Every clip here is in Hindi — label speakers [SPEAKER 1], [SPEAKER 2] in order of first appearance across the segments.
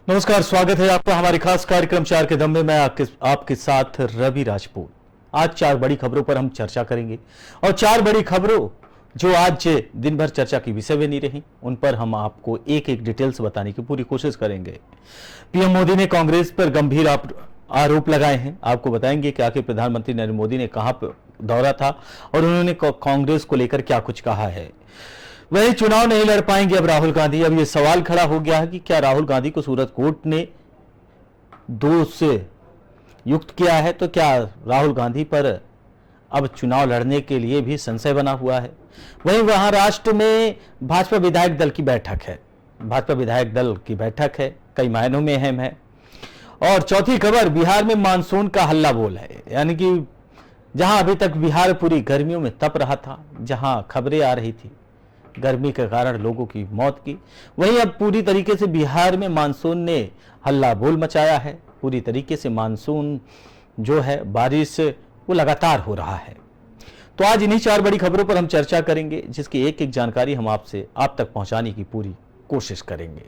[SPEAKER 1] नमस्कार, स्वागत है आपका हमारे खास कार्यक्रम चार के दम में। मैं आपके साथ रवि राजपूत। आज चार बड़ी खबरों पर हम चर्चा करेंगे और चार बड़ी खबरों जो आज दिन भर चर्चा की विषय बनी रही, उन पर हम आपको एक एक डिटेल्स बताने की पूरी कोशिश करेंगे। पीएम मोदी ने कांग्रेस पर गंभीर आरोप लगाए हैं। आपको बताएंगे कि आखिर प्रधानमंत्री नरेंद्र मोदी ने कहां पर दौरा था और उन्होंने कांग्रेस को लेकर क्या कुछ कहा है। वही चुनाव नहीं लड़ पाएंगे अब राहुल गांधी। अब यह सवाल खड़ा हो गया है कि क्या राहुल गांधी को सूरत कोर्ट ने दोष से युक्त किया है, तो क्या राहुल गांधी पर अब चुनाव लड़ने के लिए भी संशय बना हुआ है। वहीं महाराष्ट्र में भाजपा विधायक दल की बैठक है। भाजपा विधायक दल की बैठक है, कई मायनों में अहम है। और चौथी खबर, बिहार में मानसून का हल्ला बोल है, यानी कि जहां अभी तक बिहार पूरी गर्मियों में तप रहा था, जहां खबरें आ रही थी गर्मी के कारण लोगों की मौत की, वहीं अब पूरी तरीके से बिहार में मानसून ने हल्ला बोल मचाया है। पूरी तरीके से मानसून जो है, बारिश वो लगातार हो रहा है। तो आज इन्हीं चार बड़ी खबरों पर हम चर्चा करेंगे, जिसकी एक एक जानकारी हम आप तक पहुंचाने की पूरी कोशिश करेंगे।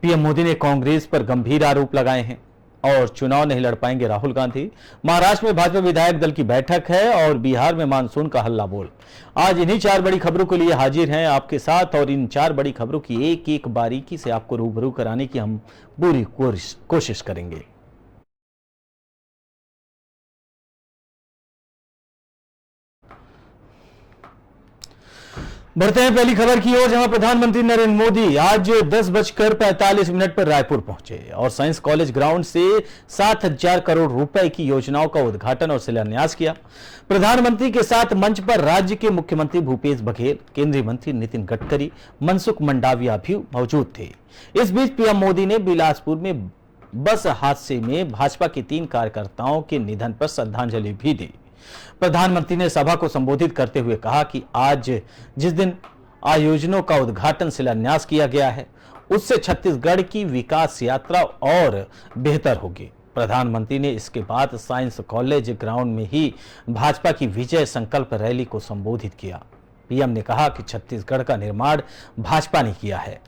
[SPEAKER 1] पीएम मोदी ने कांग्रेस पर गंभीर आरोप लगाए हैं और चुनाव नहीं लड़ पाएंगे राहुल गांधी। महाराष्ट्र में भाजपा विधायक दल की बैठक है और बिहार में मानसून का हल्ला बोल। आज इन्हीं चार बड़ी खबरों के लिए हाजिर हैं आपके साथ और इन चार बड़ी खबरों की एक एक बारीकी से आपको रूबरू कराने की हम पूरी कोशिश करेंगे। बढ़ते हैं पहली खबर की ओर, जहां प्रधानमंत्री नरेंद्र मोदी आज 10:45 पर रायपुर पहुंचे और साइंस कॉलेज ग्राउंड से 7,000 करोड़ रुपए की योजनाओं का उद्घाटन और शिलान्यास किया। प्रधानमंत्री के साथ मंच पर राज्य के मुख्यमंत्री भूपेश बघेल, केंद्रीय मंत्री नितिन गडकरी, मनसुख मंडाविया भी मौजूद थे। इस बीच पीएम मोदी ने बिलासपुर में बस हादसे में भाजपा के 3 कार्यकर्ताओं के निधन पर श्रद्धांजलि भी दी। प्रधानमंत्री ने सभा को संबोधित करते हुए कहा कि आज जिस दिन आयोजनों का उद्घाटन शिलान्यास किया गया है, उससे छत्तीसगढ़ की विकास यात्रा और बेहतर होगी। प्रधानमंत्री ने इसके बाद साइंस कॉलेज ग्राउंड में ही भाजपा की विजय संकल्प रैली को संबोधित किया। पीएम ने कहा कि छत्तीसगढ़ का निर्माण भाजपा ने किया है,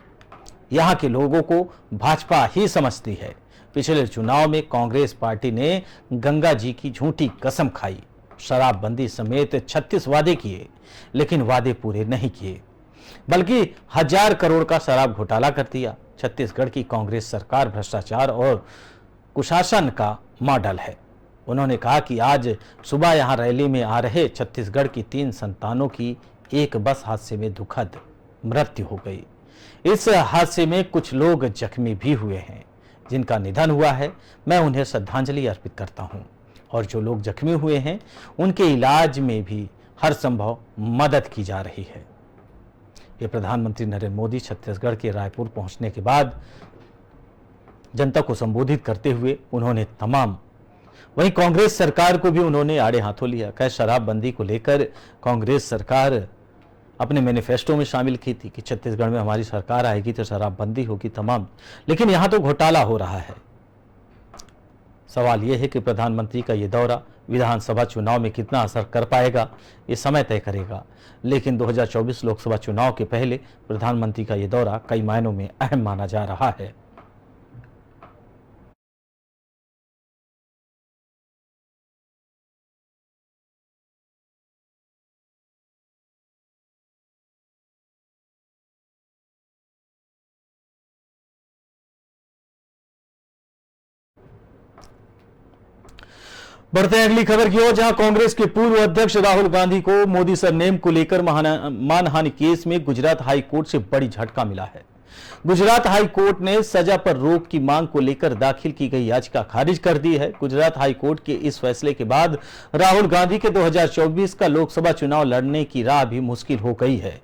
[SPEAKER 1] यहां के लोगों को भाजपा ही समझती है। पिछले चुनाव में कांग्रेस पार्टी ने गंगा जी की झूठी कसम खाई, शराबबंदी समेत 36 वादे किए, लेकिन वादे पूरे नहीं किए, बल्कि 1,000 करोड़ का शराब घोटाला कर दिया। छत्तीसगढ़ की कांग्रेस सरकार भ्रष्टाचार और कुशासन का मॉडल है। उन्होंने कहा कि आज सुबह यहां रैली में आ रहे छत्तीसगढ़ की 3 संतानों की एक बस हादसे में दुखद मृत्यु हो गई। इस हादसे में कुछ लोग जख्मी भी हुए हैं। जिनका निधन हुआ है, मैं उन्हें श्रद्धांजलि अर्पित करता हूं और जो लोग जख्मी हुए हैं उनके इलाज में भी हर संभव मदद की जा रही है। ये प्रधानमंत्री नरेंद्र मोदी छत्तीसगढ़ के रायपुर पहुंचने के बाद जनता को संबोधित करते हुए उन्होंने वहीं कांग्रेस सरकार को भी उन्होंने आड़े हाथों लिया। कह शराबबंदी को लेकर कांग्रेस सरकार अपने मैनिफेस्टो में शामिल की थी कि छत्तीसगढ़ में हमारी सरकार आएगी तो शराबबंदी होगी लेकिन यहां तो घोटाला हो रहा है। सवाल यह है कि प्रधानमंत्री का यह दौरा विधानसभा चुनाव में कितना असर कर पाएगा, ये समय तय करेगा। लेकिन 2024 लोकसभा चुनाव के पहले प्रधानमंत्री का यह दौरा कई मायनों में अहम माना जा रहा है। बढ़ते हैं अगली खबर की ओर, जहां कांग्रेस के पूर्व अध्यक्ष राहुल गांधी को मोदी सरनेम को लेकर मानहानि केस में गुजरात हाई कोर्ट से बड़ी झटका मिला है। गुजरात हाई कोर्ट ने सजा पर रोक की मांग को लेकर दाखिल की गई याचिका खारिज कर दी है। गुजरात हाई कोर्ट के इस फैसले के बाद राहुल गांधी के 2024 का लोकसभा चुनाव लड़ने की राह भी मुश्किल हो गई है।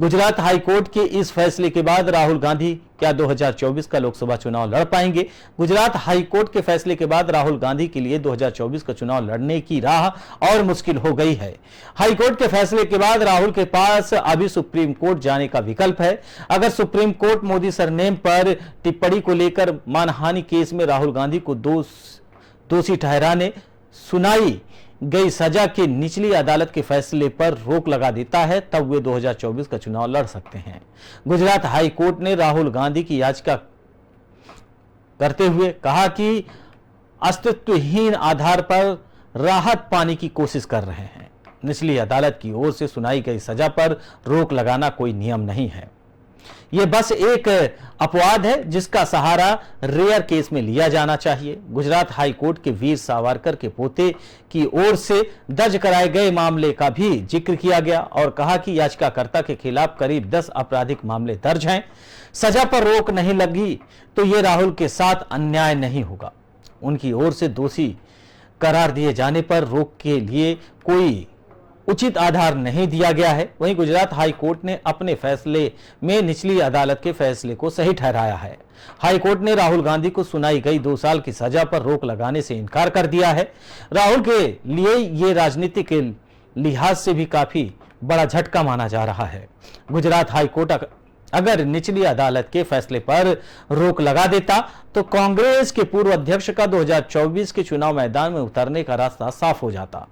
[SPEAKER 1] गुजरात हाई कोर्ट के इस फैसले के बाद राहुल गांधी क्या 2024 का लोकसभा चुनाव लड़ पाएंगे? गुजरात हाई कोर्ट के फैसले के बाद राहुल गांधी के लिए 2024 का चुनाव लड़ने की राह और मुश्किल हो गई है। हाई कोर्ट के फैसले के बाद राहुल के पास अभी सुप्रीम कोर्ट जाने का विकल्प है। अगर सुप्रीम कोर्ट मोदी सरनेम पर टिप्पणी को लेकर मानहानि केस में राहुल गांधी को दोषी ठहराने सुनाई गई सजा के निचली अदालत के फैसले पर रोक लगा देता है, तब वे 2024 का चुनाव लड़ सकते हैं। गुजरात हाई कोर्ट ने राहुल गांधी की याचिका करते हुए कहा कि अस्तित्वहीन आधार पर राहत पाने की कोशिश कर रहे हैं। निचली अदालत की ओर से सुनाई गई सजा पर रोक लगाना कोई नियम नहीं है। यह बस एक अपवाद है जिसका सहारा रेयर केस में लिया जाना चाहिए। गुजरात हाई कोर्ट के वीर सावरकर के पोते की ओर से दर्ज कराए गए मामले का भी जिक्र किया गया और कहा कि याचिकाकर्ता के खिलाफ करीब 10 आपराधिक मामले दर्ज हैं। सजा पर रोक नहीं लगी तो यह राहुल के साथ अन्याय नहीं होगा। उनकी ओर से दोषी करार दिए जाने पर रोक के लिए कोई उचित आधार नहीं दिया गया है। वहीं गुजरात हाई कोर्ट ने अपने फैसले में निचली अदालत के फैसले को सही ठहराया है। हाई कोर्ट ने राहुल गांधी को सुनाई गई 2 साल की सजा पर रोक लगाने से इनकार कर दिया है। राहुल के लिए ये राजनीतिक के लिहाज से भी काफी बड़ा झटका माना जा रहा है। गुजरात हाई कोर्ट अगर निचली अदालत के फैसले पर रोक लगा देता तो कांग्रेस के पूर्व अध्यक्ष का 2024 के चुनाव मैदान में उतरने का रास्ता साफ हो जाता।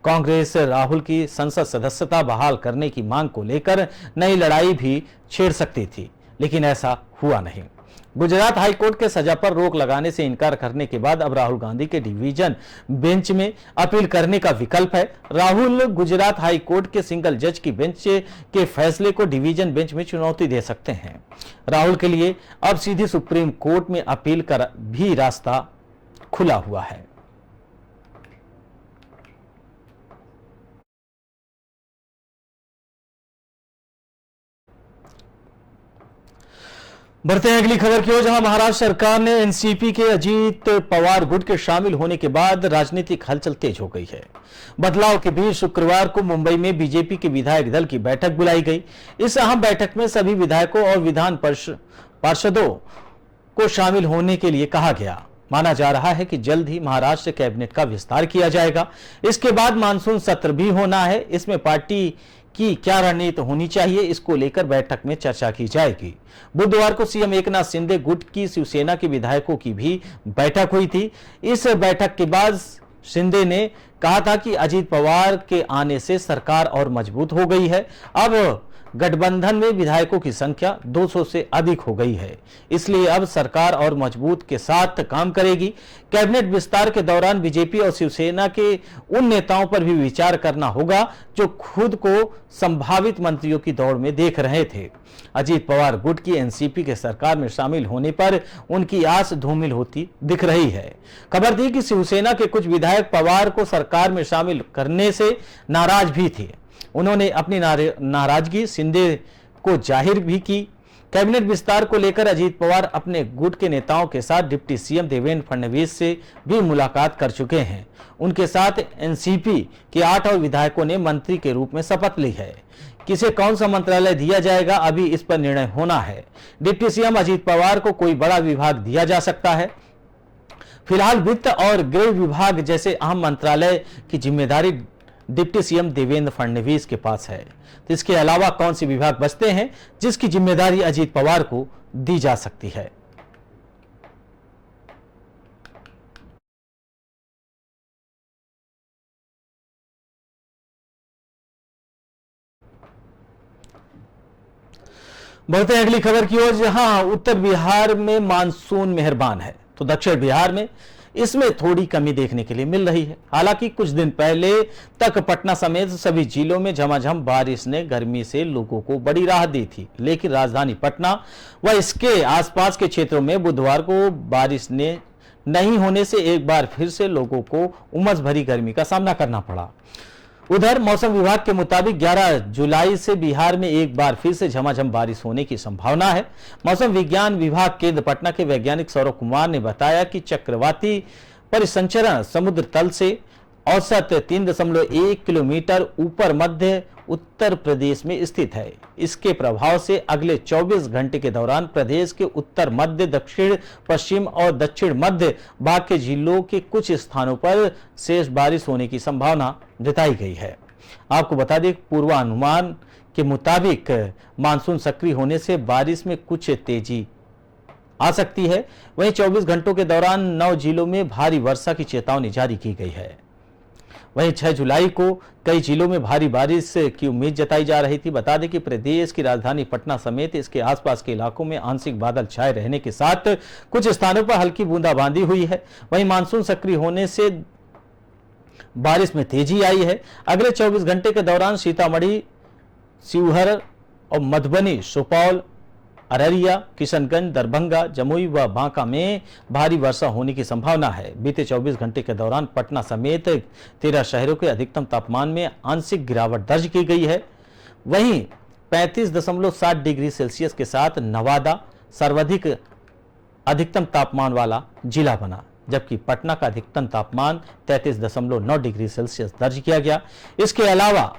[SPEAKER 1] कांग्रेस राहुल की संसद सदस्यता बहाल करने की मांग को लेकर नई लड़ाई भी छेड़ सकती थी, लेकिन ऐसा हुआ नहीं। गुजरात हाई कोर्ट के सजा पर रोक लगाने से इनकार करने के बाद अब राहुल गांधी के डिवीजन बेंच में अपील करने का विकल्प है। राहुल गुजरात हाई कोर्ट के सिंगल जज की बेंच के फैसले को डिवीजन बेंच में चुनौती दे सकते हैं। राहुल के लिए अब सीधे सुप्रीम कोर्ट में अपील का भी रास्ता खुला हुआ है। बढ़ते हैं अगली खबर की ओर, जहां महाराष्ट्र सरकार ने एनसीपी के अजीत पवार गुट के शामिल होने के बाद राजनीतिक हलचल तेज हो गई है। बदलाव के बीच शुक्रवार को मुंबई में बीजेपी के विधायक दल की बैठक बुलाई गई। इस अहम बैठक में सभी विधायकों और विधान पार्षदों को शामिल होने के लिए कहा गया। माना जा रहा है कि जल्द ही महाराष्ट्र कैबिनेट का विस्तार किया जाएगा। इसके बाद मानसून सत्र भी होना है। इसमें पार्टी की क्या रणनीति होनी चाहिए, इसको लेकर बैठक में चर्चा की जाएगी। बुधवार को सीएम एकनाथ शिंदे गुट की शिवसेना के विधायकों की भी बैठक हुई थी। इस बैठक के बाद शिंदे ने कहा था कि अजीत पवार के आने से सरकार और मजबूत हो गई है। अब गठबंधन में विधायकों की संख्या 200 से अधिक हो गई है, इसलिए अब सरकार और मजबूत के साथ काम करेगी। कैबिनेट विस्तार के दौरान बीजेपी और शिवसेना के उन नेताओं पर भी विचार करना होगा जो खुद को संभावित मंत्रियों की दौड़ में देख रहे थे। अजीत पवार गुट की एनसीपी के सरकार में शामिल होने पर उनकी आस धूमिल होती दिख रही है। खबर थी कि शिवसेना के कुछ विधायक पवार को सरकार में शामिल करने से नाराज भी थे। उन्होंने अपनी नाराजगी शिंदे को जाहिर भी की। कैबिनेट विस्तार को लेकर अजीत पवार अपने गुट के नेताओं के साथ डिप्टी सीएम देवेंद्र फडणवीस से भी मुलाकात कर चुके हैं। उनके साथ एनसीपी के 8 और विधायकों ने मंत्री के रूप में शपथ ली है। किसे कौन सा मंत्रालय दिया जाएगा, अभी इस पर निर्णय होना है। डिप्टी सीएम अजीत पवार को कोई बड़ा विभाग दिया जा सकता है। फिलहाल वित्त और गृह विभाग जैसे अहम मंत्रालय की जिम्मेदारी डिप्टी सीएम देवेंद्र फडणवीस के पास है। तो इसके अलावा कौन से विभाग बचते हैं जिसकी जिम्मेदारी अजीत पवार को दी जा सकती है। बढ़ते हैं अगली खबर की ओर, जहां उत्तर बिहार में मानसून मेहरबान है तो दक्षिण बिहार में इसमें थोड़ी कमी देखने के लिए मिल रही है। हालांकि कुछ दिन पहले तक पटना समेत सभी जिलों में झमाझम बारिश ने गर्मी से लोगों को बड़ी राहत दी थी, लेकिन राजधानी पटना व इसके आसपास के क्षेत्रों में बुधवार को बारिश ने नहीं होने से एक बार फिर से लोगों को उमस भरी गर्मी का सामना करना पड़ा। उधर मौसम विभाग के मुताबिक 11 जुलाई से बिहार में एक बार फिर से झमाझम बारिश होने की संभावना है। मौसम विज्ञान विभाग केंद्र पटना के वैज्ञानिक सौरभ कुमार ने बताया कि चक्रवाती परिसंचरण समुद्र तल से औसत 3.1 किलोमीटर ऊपर मध्य उत्तर प्रदेश में स्थित है। इसके प्रभाव से अगले 24 घंटे के दौरान प्रदेश के उत्तर मध्य, दक्षिण पश्चिम और दक्षिण मध्य भाग के जिलों के कुछ स्थानों पर शेष बारिश होने की संभावना जताई गई है। आपको बता दें, पूर्वानुमान के मुताबिक मानसून सक्रिय होने से बारिश में कुछ तेजी आ सकती है। वहीं 24 घंटों के दौरान 9 जिलों में भारी वर्षा की चेतावनी जारी की गई है। वहीं 6 जुलाई को कई जिलों में भारी बारिश की उम्मीद जताई जा रही थी। बता दें कि प्रदेश की राजधानी पटना समेत इसके आसपास के इलाकों में आंशिक बादल छाए रहने के साथ कुछ स्थानों पर हल्की बूंदाबांदी हुई है। वहीं मानसून सक्रिय होने से बारिश में तेजी आई है। अगले 24 घंटे के दौरान सीतामढ़ी, शिवहर और मधुबनी, सुपौल, अररिया, किशनगंज, दरभंगा, जमुई व बांका में भारी वर्षा होने की संभावना है। बीते 24 घंटे के दौरान पटना समेत 13 शहरों के अधिकतम तापमान में आंशिक गिरावट दर्ज की गई है। वहीं 35.7 डिग्री सेल्सियस के साथ नवादा सर्वाधिक अधिकतम तापमान वाला जिला बना, जबकि पटना का अधिकतम तापमान 33.9 डिग्री सेल्सियस दर्ज किया गया। इसके अलावा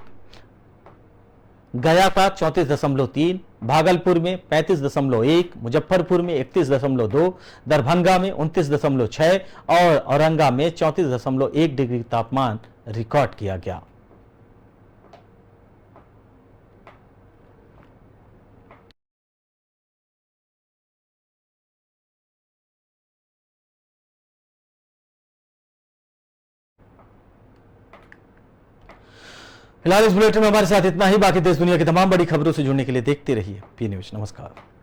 [SPEAKER 1] गया का 34.3, भागलपुर में 35.1, मुजफ्फरपुर में 31.2, दरभंगा में 29.6 और औरंगा में 34.1 डिग्री तापमान रिकॉर्ड किया गया। फिलहाल इस बुलेटिन में हमारे साथ इतना ही। बाकी देश दुनिया की तमाम बड़ी खबरों से जुड़ने के लिए देखते रहिए पी न्यूज। नमस्कार।